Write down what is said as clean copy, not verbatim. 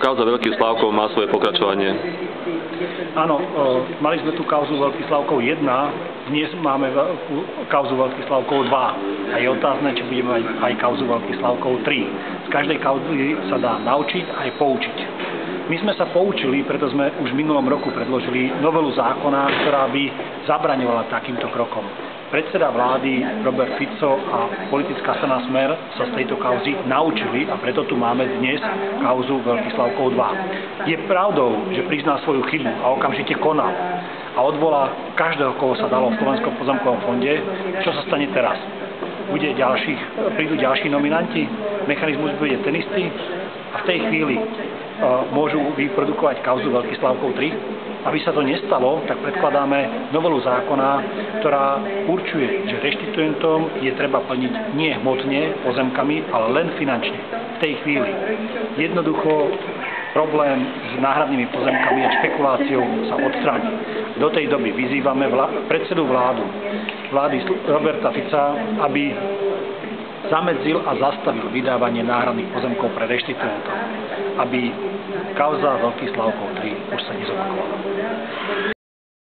Kauza Veľkých Slávkov má svoje pokračovanie. Áno, mali sme tu kauzu Veľkých Slávkov 1, dnes máme kauzu Veľkých Slávkov 2 a je otázne, či budeme mať aj kauzu Veľkých Slávkov 3. Z každej kauzy sa dá naučiť aj poučiť. My sme sa poučili, preto sme už v minulom roku predložili novelu zákona, ktorá by zabraňovala takýmto krokom. Predseda vlády Robert Fico a politická strana Smer sa z tejto kauzy naučili a preto tu máme dnes kauzu Veľkých Slávkov 2. Je pravdou, že prizná svoju chybu a okamžite konal a odvolá každého, koho sa dalo v Slovenskom pozemkovom fonde. Čo sa stane teraz? Prídu ďalší nominanti? Mechanizmus bude ten istý? A v tej chvíli môžu vyprodukovať kauzu Veľkých Slávkov 3. Aby sa to nestalo, tak predkladáme novelu zákona, ktorá určuje, že reštituentom je treba plniť nie hmotne pozemkami, ale len finančne. V tej chvíli. Jednoducho problém s náhradnými pozemkami a špekuláciou sa odstráni. Do tej doby vyzývame predsedu vlády Roberta Fica, aby zamedzil a zastavil vydávanie náhradných pozemkov pre reštituentov, aby kauza Veľkých Slávkov 3 už sa nezopakovala.